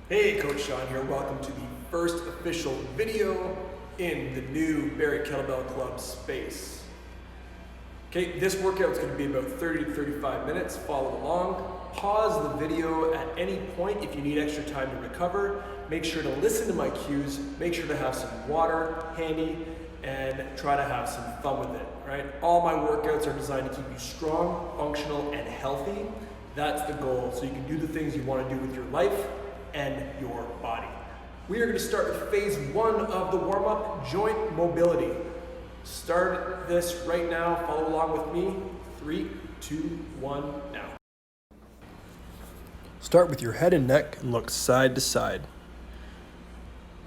Hey, Coach Sean here. Welcome to the first official video in the new Barrie Kettlebell Club space. Okay, this workout is going to be about 30 to 35 minutes. Follow along. Pause the video at any point if you need extra time to recover. Make sure to listen to my cues. Make sure to have some water handy and try to have some fun with it. Right? All my workouts are designed to keep you strong, functional, and healthy. That's the goal. So you can do the things you want to do with your life and your body. We are going to start with phase one of the warm-up, joint mobility. Start this right now. Follow along with me. 3, 2, 1, now. Start with your head and neck and look side to side.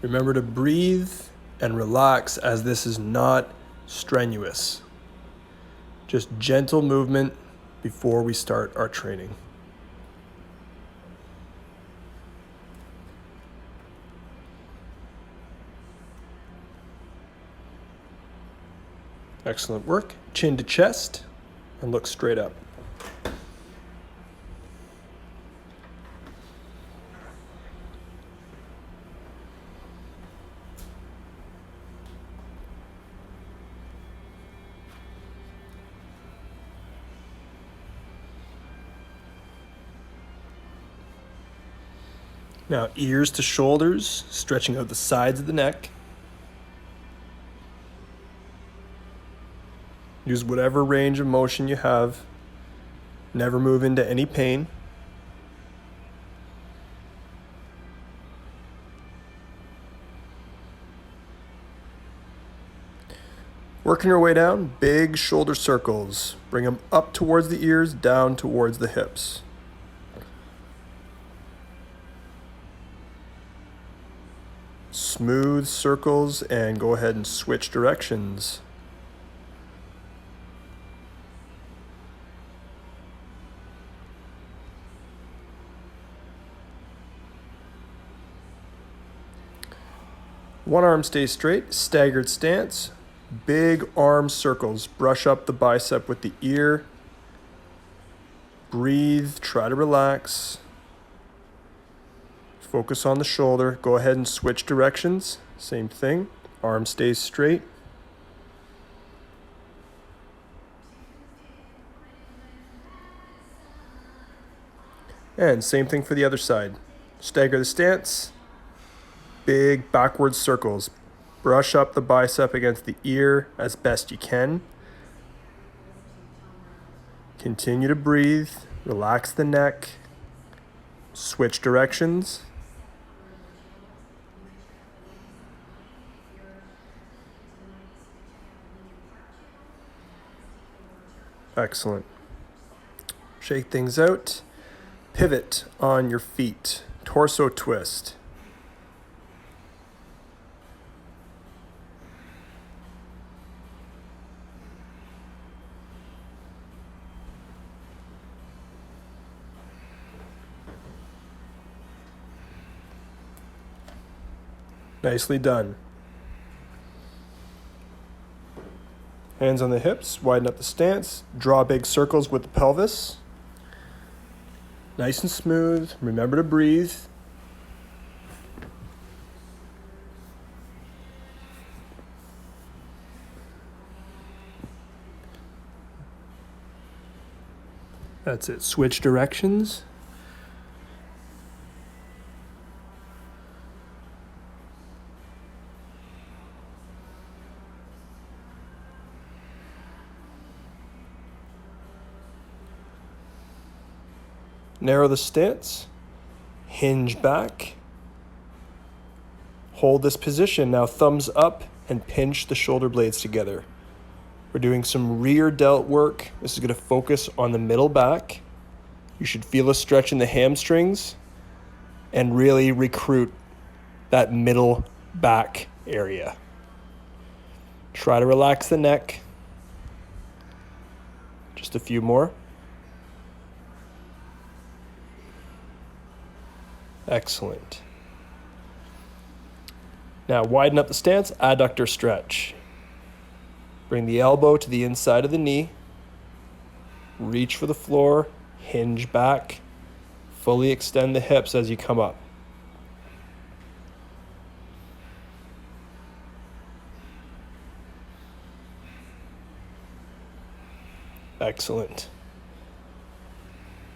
Remember to breathe and relax as this is not strenuous. Just gentle movement before we start our training. Excellent work. Chin to chest and look straight up. Now ears to shoulders, stretching out the sides of the neck. Use whatever range of motion you have. Never move into any pain. Working your way down, big shoulder circles. Bring them up towards the ears, down towards the hips. Smooth circles and go ahead and switch directions. One arm stays straight, staggered stance, big arm circles. Brush up the bicep with the ear. Breathe, try to relax. Focus on the shoulder. Go ahead and switch directions. Same thing, arm stays straight. And same thing for the other side. Stagger the stance. Big backward circles. Brush up the bicep against the ear as best you can. Continue to breathe. Relax the neck. Switch directions. Excellent. Shake things out. Pivot on your feet. Torso twist. Nicely done. Hands on the hips, widen up the stance, draw big circles with the pelvis. Nice and smooth. Remember to breathe. That's it. Switch directions. Narrow the stance, hinge back, hold this position. Now thumbs up and pinch the shoulder blades together. We're doing some rear delt work. This is going to focus on the middle back. You should feel a stretch in the hamstrings and really recruit that middle back area. Try to relax the neck. Just a few more. Excellent. Now widen up the stance, adductor stretch. Bring the elbow to the inside of the knee. Reach for the floor, hinge back. Fully extend the hips as you come up. Excellent.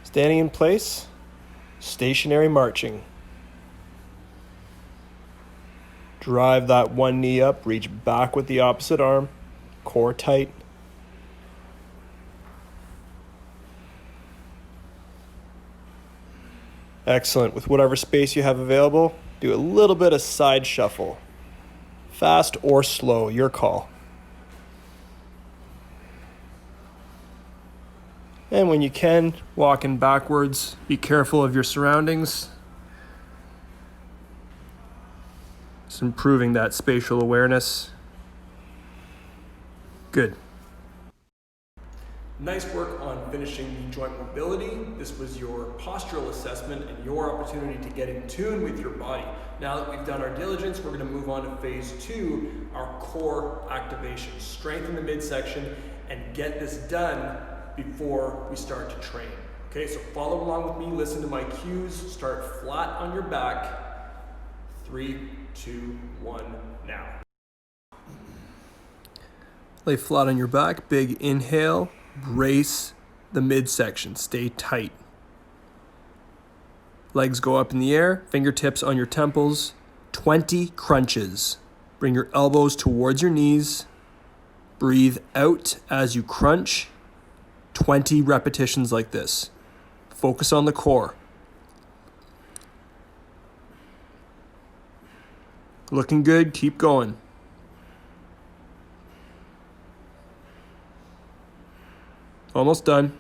Standing in place, stationary marching. Drive that one knee up, reach back with the opposite arm, core tight. Excellent. With whatever space you have available, do a little bit of side shuffle. Fast or slow, your call. And when you can, walking backwards. Be careful of your surroundings. Just improving that spatial awareness. Good. Nice work on finishing the joint mobility. This was your postural assessment and your opportunity to get in tune with your body. Now that we've done our diligence, we're going to move on to phase 2, our core activation. Strengthen the midsection and get this done before we start to train. Okay, so follow along with me, listen to my cues, start flat on your back. 3, 2, 1, now. Lay flat on your back, big inhale. Brace the midsection, stay tight. Legs go up in the air, fingertips on your temples. 20 crunches. Bring your elbows towards your knees. Breathe out as you crunch. 20 repetitions like this. Focus on the core. Looking good, keep going. Almost done.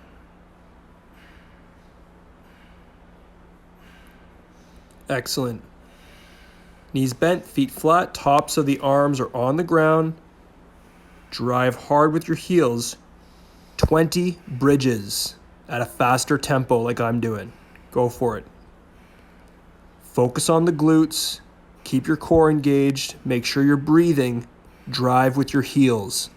Excellent. Knees bent, feet flat, tops of the arms are on the ground. Drive hard with your heels. 20 bridges at a faster tempo like I'm doing. Go for it. Focus on the glutes. Keep your core engaged. Make sure you're breathing. Drive with your heels.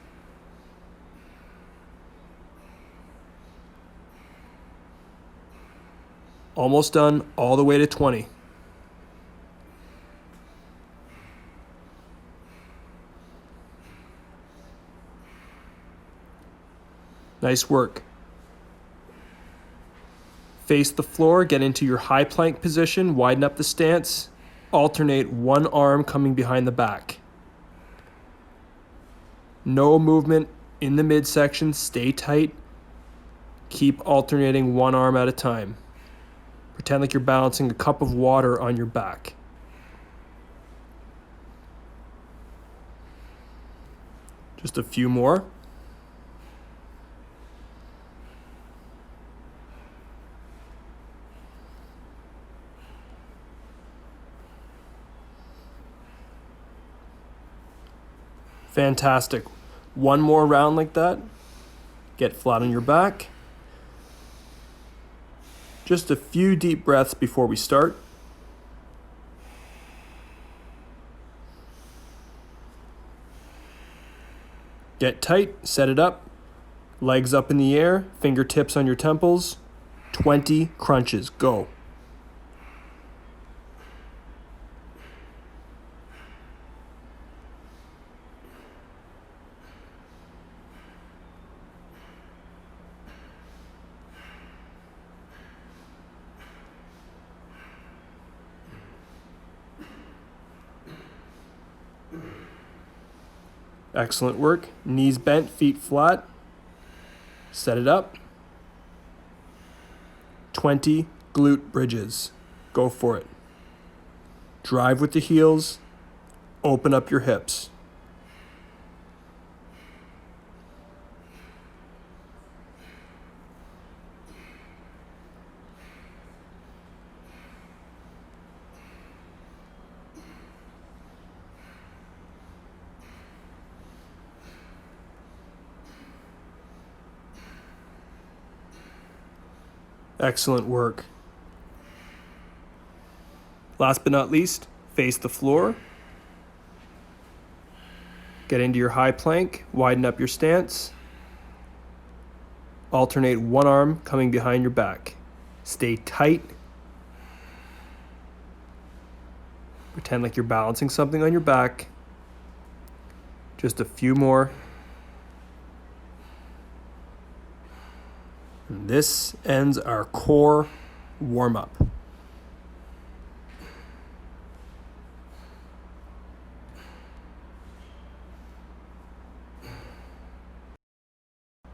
Almost done, all the way to 20. Nice work. Face the floor, get into your high plank position, widen up the stance, alternate one arm coming behind the back. No movement in the midsection, stay tight. Keep alternating one arm at a time. Pretend like you're balancing a cup of water on your back. Just a few more. Fantastic. One more round like that. Get flat on your back. Just a few deep breaths before we start. Get tight, set it up. Legs up in the air, fingertips on your temples. 20 crunches, go. Excellent work. Knees bent, feet flat. Set it up. 20 glute bridges. Go for it. Drive with the heels. Open up your hips. Excellent work. Last but not least, face the floor. Get into your high plank, widen up your stance. Alternate one arm coming behind your back. Stay tight. Pretend like you're balancing something on your back. Just a few more. This ends our core warm-up.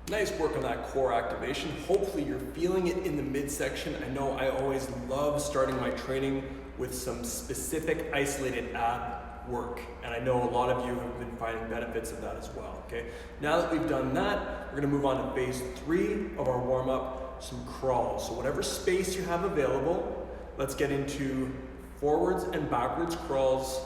Nice work on that core activation. Hopefully you're feeling it in the midsection. I know I always love starting my training with some specific isolated ab work, and I know a lot of you have been finding benefits of that as well, okay? Now that we've done that, we're gonna move on to phase 3 of our warm-up, some crawls. So whatever space you have available, let's get into forwards and backwards crawls,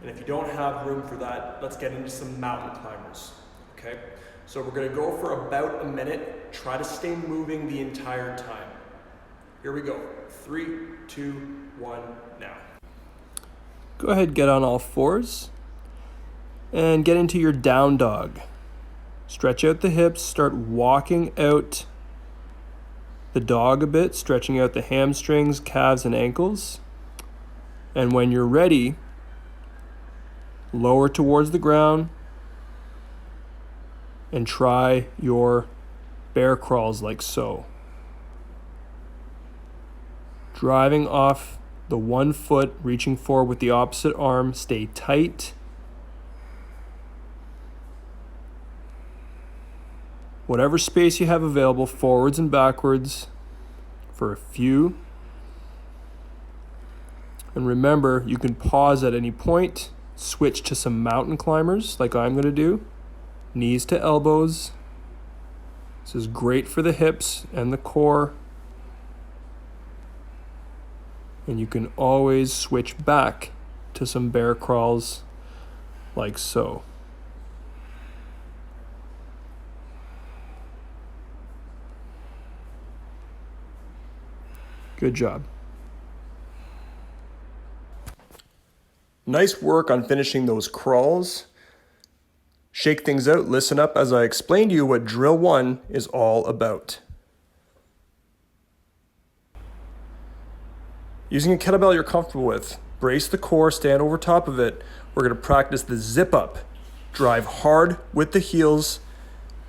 and if you don't have room for that, let's get into some mountain climbers, okay? So we're gonna go for about a minute. Try to stay moving the entire time. Here we go. 3, 2, 1, now. Go ahead, get on all fours and get into your down dog. Stretch out the hips, start walking out the dog a bit, stretching out the hamstrings, calves, and ankles. And when you're ready, lower towards the ground and try your bear crawls like so. Driving off the one foot, reaching forward with the opposite arm, stay tight. Whatever space you have available, forwards and backwards for a few. And remember, you can pause at any point, switch to some mountain climbers like I'm going to do. Knees to elbows. This is great for the hips and the core. And you can always switch back to some bear crawls like so. Good job. Nice work on finishing those crawls. Shake things out, listen up as I explain to you what drill 1 is all about. Using a kettlebell you're comfortable with, brace the core, stand over top of it. We're going to practice the zip up. Drive hard with the heels,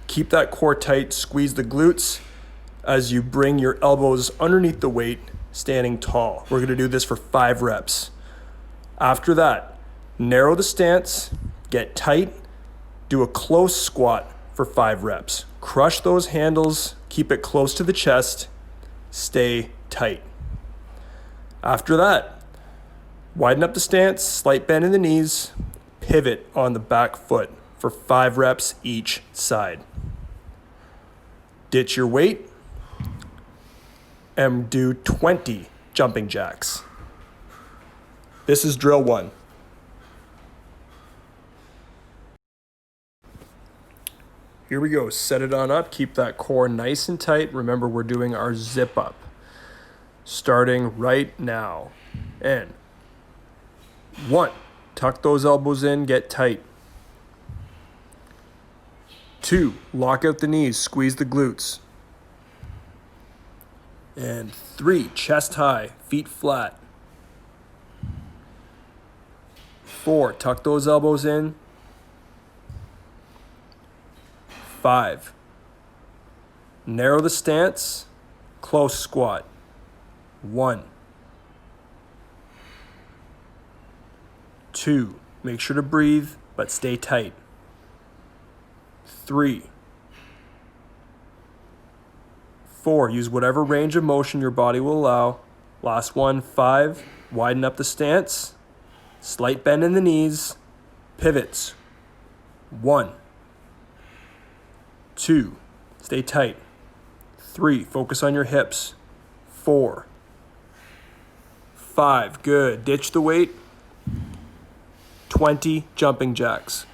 keep that core tight, squeeze the glutes as you bring your elbows underneath the weight, standing tall. We're going to do this for 5 reps. After that, narrow the stance, get tight, do a close squat for 5 reps. Crush those handles, keep it close to the chest, stay tight. After that, widen up the stance, slight bend in the knees, pivot on the back foot for 5 reps each side. Ditch your weight and do 20 jumping jacks. This is drill 1. Here we go, set it on up, keep that core nice and tight. Remember, we're doing our zip up. Starting right now. And 1, tuck those elbows in, get tight. 2, lock out the knees, squeeze the glutes. And 3, chest high, feet flat. 4, tuck those elbows in. 5, narrow the stance, close squat. 1, 2, make sure to breathe, but stay tight. 3, 4, use whatever range of motion your body will allow. Last one, 5, widen up the stance, slight bend in the knees, pivots. 1, 2, stay tight. 3, focus on your hips. 4, 5, good. Ditch the weight. 20 jumping jacks.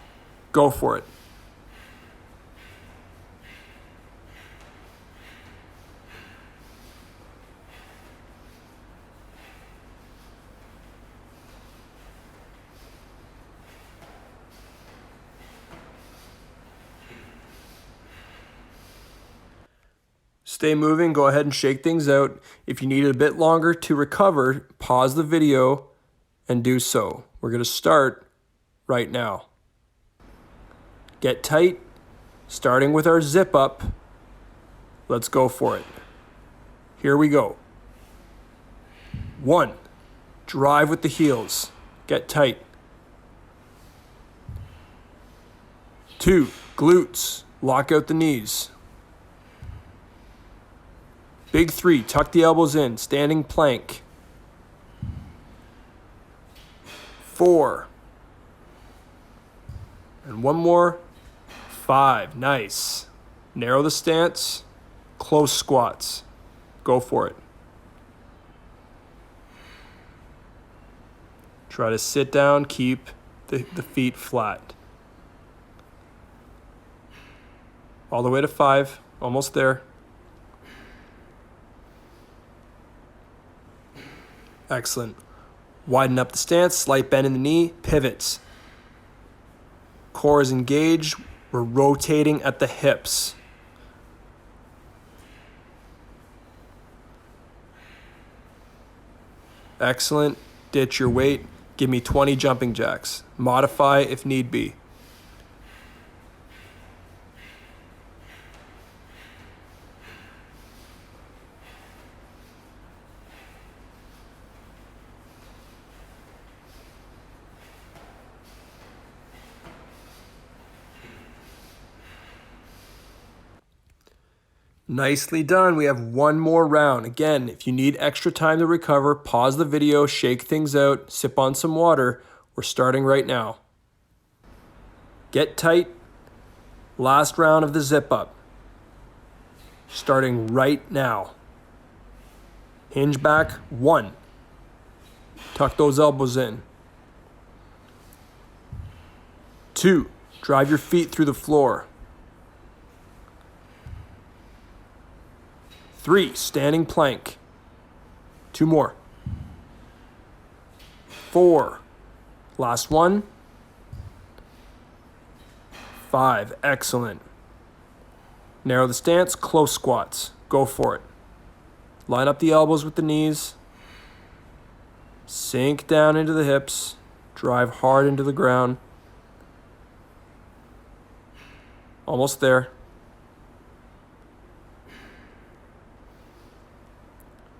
Go for it. Stay moving, go ahead and shake things out. If you need a bit longer to recover, pause the video and do so. We're going to start right now. Get tight, starting with our zip up. Let's go for it. Here we go. 1, drive with the heels. Get tight. 2, glutes. Lock out the knees. Big 3, tuck the elbows in. Standing plank. 4. And one more. 5. Nice. Narrow the stance. Close squats. Go for it. Try to sit down. Keep the feet flat. All the way to 5. Almost there. Excellent. Widen up the stance. Slight bend in the knee. Pivots. Core is engaged. We're rotating at the hips. Excellent. Ditch your weight. Give me 20 jumping jacks. Modify if need be. Nicely done. We have one more round. Again, if you need extra time to recover, pause the video, shake things out, sip on some water. We're starting right now. Get tight. Last round of the zip up. Starting right now. Hinge back. 1. Tuck those elbows in. 2. Drive your feet through the floor. 3, standing plank. 2 more. 4, last one. 5, excellent. Narrow the stance, close squats. Go for it. Line up the elbows with the knees. Sink down into the hips. Drive hard into the ground. Almost there.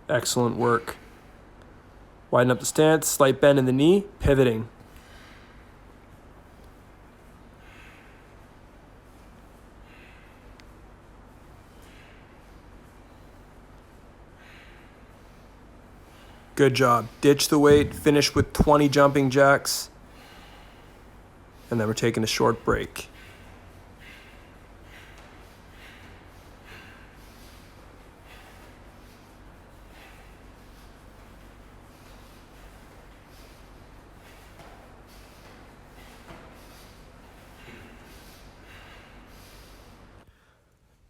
Excellent work. Widen up the stance, slight bend in the knee, pivoting. Good job. Ditch the weight, finish with 20 jumping jacks, and then we're taking a short break.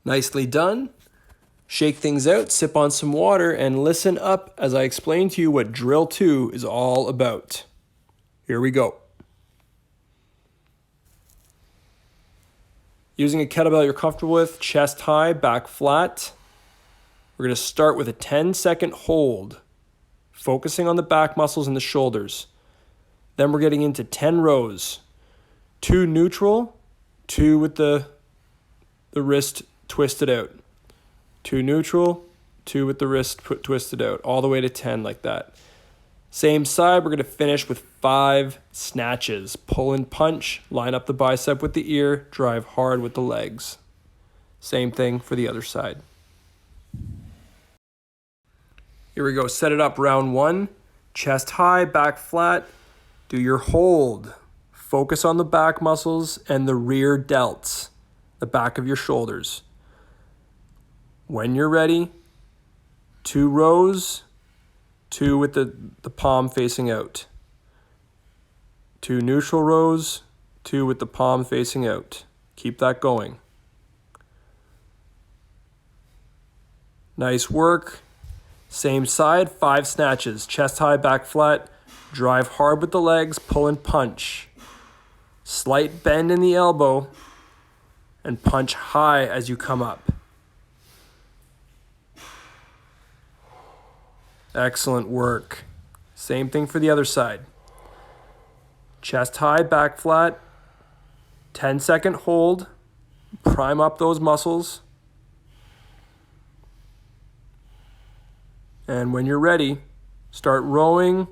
Nicely done. Shake things out, sip on some water, and listen up as I explain to you what drill 2 is all about. Here we go. Using a kettlebell you're comfortable with, chest high, back flat. We're going to start with a 10-second hold, focusing on the back muscles and the shoulders. Then we're getting into 10 rows. 2 neutral, 2 with the wrist twisted out. 2 neutral, 2 with the wrist twisted out, all the way to 10 like that. Same side, we're going to finish with 5 snatches. Pull and punch, line up the bicep with the ear, drive hard with the legs. Same thing for the other side. Here we go, set it up, round 1. Chest high, back flat. Do your hold. Focus on the back muscles and the rear delts, the back of your shoulders. When you're ready, 2 rows, 2 with the palm facing out. 2 neutral rows, 2 with the palm facing out. Keep that going. Nice work. Same side, 5 snatches. Chest high, back flat. Drive hard with the legs, pull and punch. Slight bend in the elbow and punch high as you come up. Excellent work. Same thing for the other side. Chest high, back flat. 10-second hold. Prime up those muscles. And when you're ready, start rowing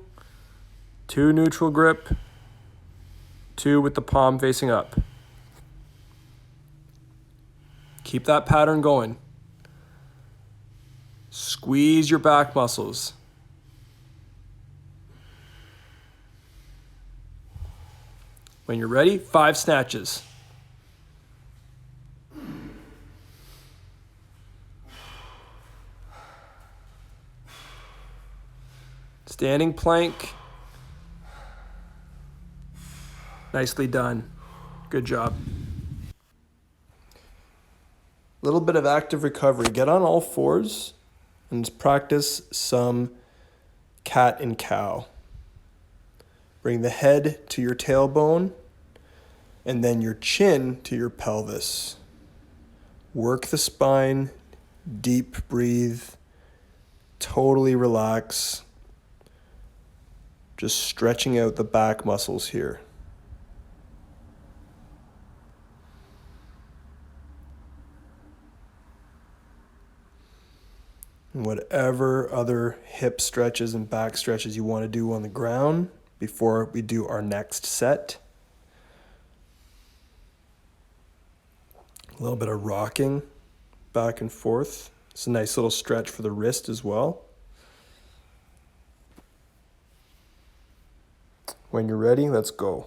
to neutral grip, 2 with the palm facing up. Keep that pattern going. Squeeze your back muscles. When you're ready, 5 snatches. Standing plank. Nicely done. Good job. A little bit of active recovery. Get on all fours and practice some cat and cow. Bring the head to your tailbone and then your chin to your pelvis. Work the spine, deep breathe, totally relax. Just stretching out the back muscles here. And whatever other hip stretches and back stretches you want to do on the ground before we do our next set. A little bit of rocking back and forth. It's a nice little stretch for the wrist as well. When you're ready, let's go.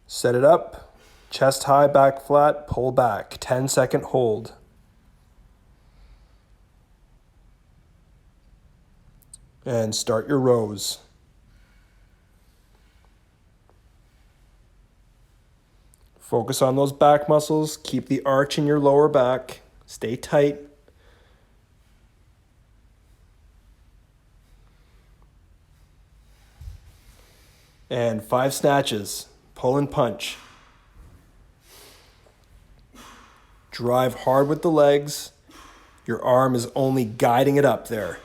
Set it up. Chest high, back flat, pull back. 10-second hold. And start your rows. Focus on those back muscles. Keep the arch in your lower back. Stay tight. And 5 snatches. Pull and punch. Drive hard with the legs. Your arm is only guiding it up there.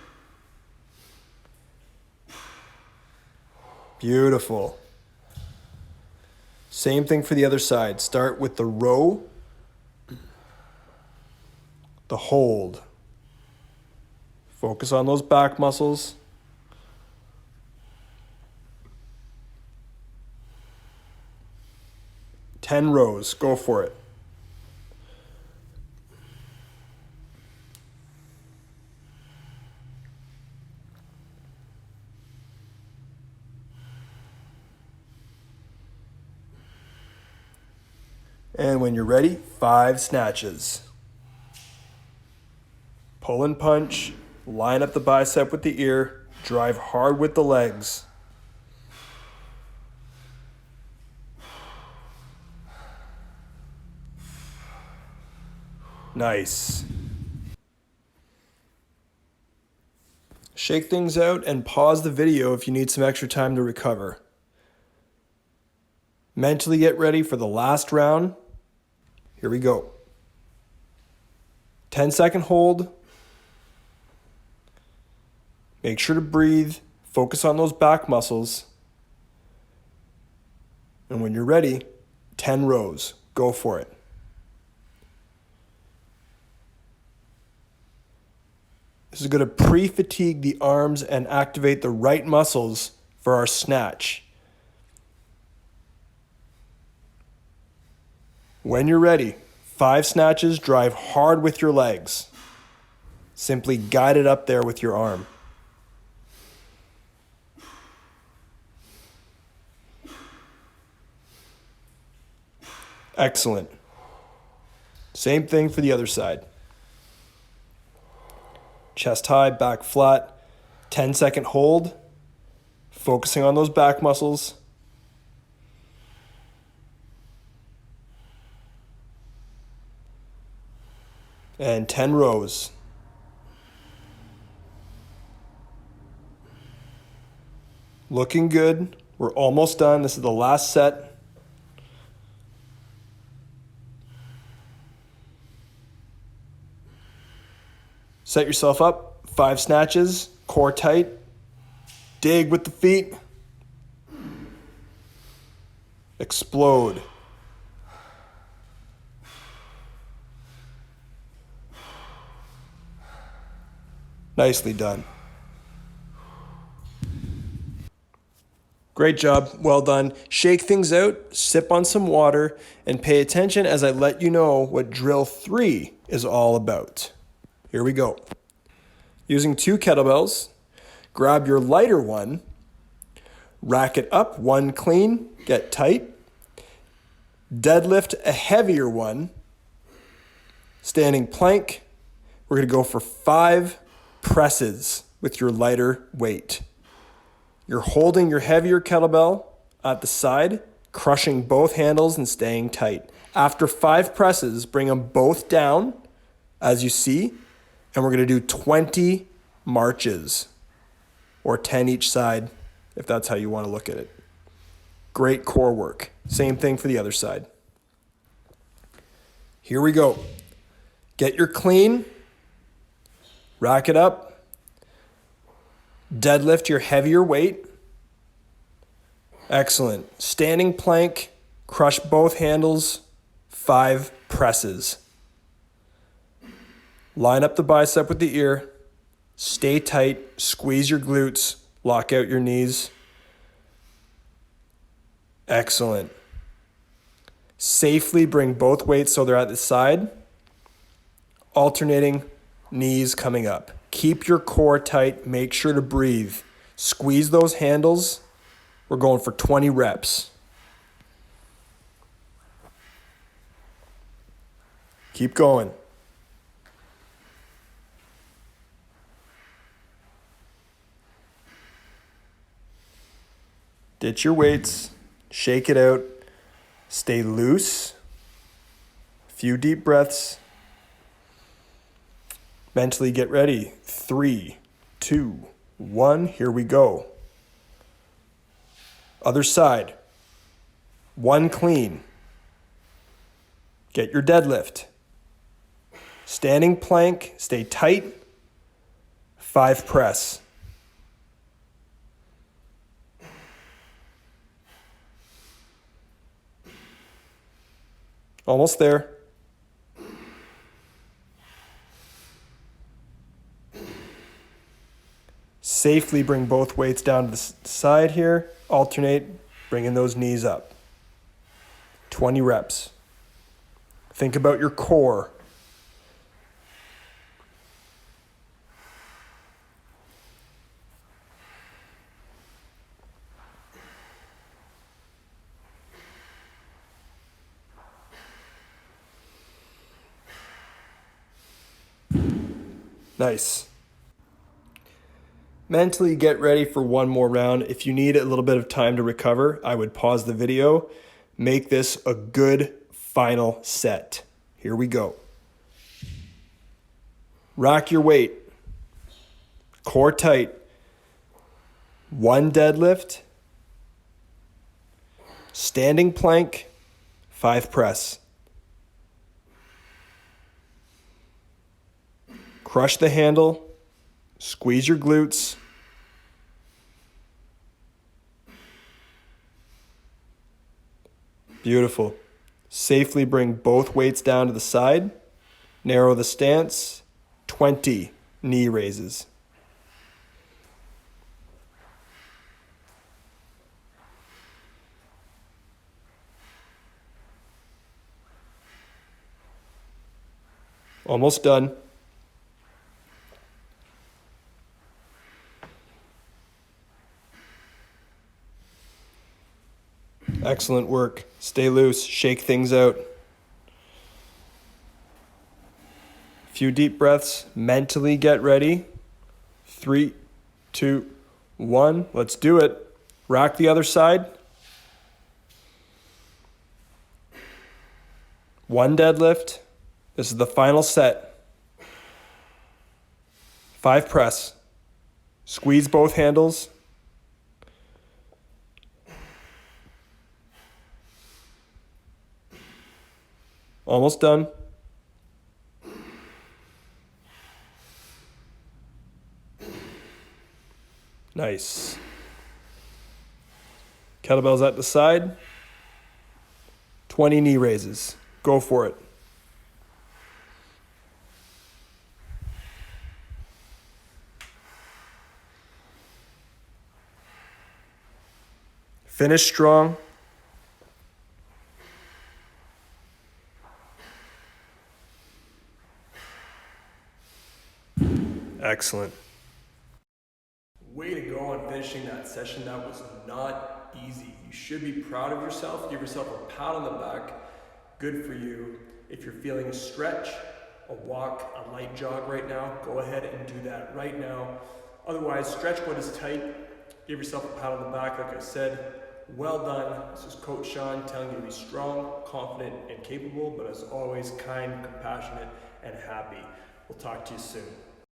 Beautiful. Same thing for the other side. Start with the row, the hold. Focus on those back muscles. Ten rows. Go for it. And when you're ready, 5 snatches. Pull and punch. Line up the bicep with the ear. Drive hard with the legs. Nice. Shake things out and pause the video if you need some extra time to recover. Mentally get ready for the last round. Here we go. 10-second hold. Make sure to breathe. Focus on those back muscles. And when you're ready, 10 rows. Go for it. This is going to pre-fatigue the arms and activate the right muscles for our snatch. When you're ready, 5 snatches, drive hard with your legs. Simply guide it up there with your arm. Excellent. Same thing for the other side. Chest high, back flat, 10-second hold, focusing on those back muscles. And 10 rows. Looking good. We're almost done. This is the last set. Set yourself up. 5 snatches. Core tight. Dig with the feet. Explode. Nicely done. Great job. Well done. Shake things out, sip on some water, and pay attention as I let you know what drill 3 is all about. Here we go. Using 2 kettlebells, grab your lighter one, rack it up, one clean, get tight. Deadlift a heavier one, standing plank. We're going to go for 5 presses with your lighter weight. You're holding your heavier kettlebell at the side, crushing both handles and staying tight. After 5 presses, bring them both down, as you see, and we're going to do 20 marches, or 10 each side, if that's how you want to look at it. Great core work. Same thing for the other side. Here we go. Get your clean, rack it up, deadlift your heavier weight. Excellent. Standing plank, crush both handles, 5 presses. Line up the bicep with the ear, stay tight, squeeze your glutes, lock out your knees. Excellent. Safely bring both weights so they're at the side, alternating knees coming up. Keep your core tight. Make sure to breathe. Squeeze those handles. We're going for 20 reps. Keep going. Ditch your weights. Shake it out. Stay loose. A few deep breaths. Mentally get ready. 3, 2, 1. Here we go. Other side. 1 clean. Get your deadlift. Standing plank. Stay tight. 5 press. Almost there. Safely bring both weights down to the side here. Alternate, bringing those knees up. 20 reps. Think about your core. Nice. Mentally get ready for one more round. If you need a little bit of time to recover, I would pause the video. Make this a good final set. Here we go. Rack your weight. Core tight. 1 deadlift. Standing plank. 5 press. Crush the handle. Squeeze your glutes. Beautiful. Safely bring both weights down to the side. Narrow the stance. 20 knee raises. Almost done. Excellent work. Stay loose. Shake things out. A few deep breaths. Mentally get ready. 3, 2, 1. Let's do it. Rack the other side. 1 deadlift. This is the final set. 5 press. Squeeze both handles. Almost done. Nice. Kettlebells at the side. 20 knee raises. Go for it. Finish strong. Excellent. Way to go on finishing that session. That was not easy. You should be proud of yourself. Give yourself a pat on the back. Good for you. If you're feeling a stretch, a walk, a light jog right now, go ahead and do that right now. Otherwise, stretch what is tight. Give yourself a pat on the back. Like I said, well done. This is Coach Sean telling you to be strong, confident, and capable, but as always, kind, compassionate, and happy. We'll talk to you soon.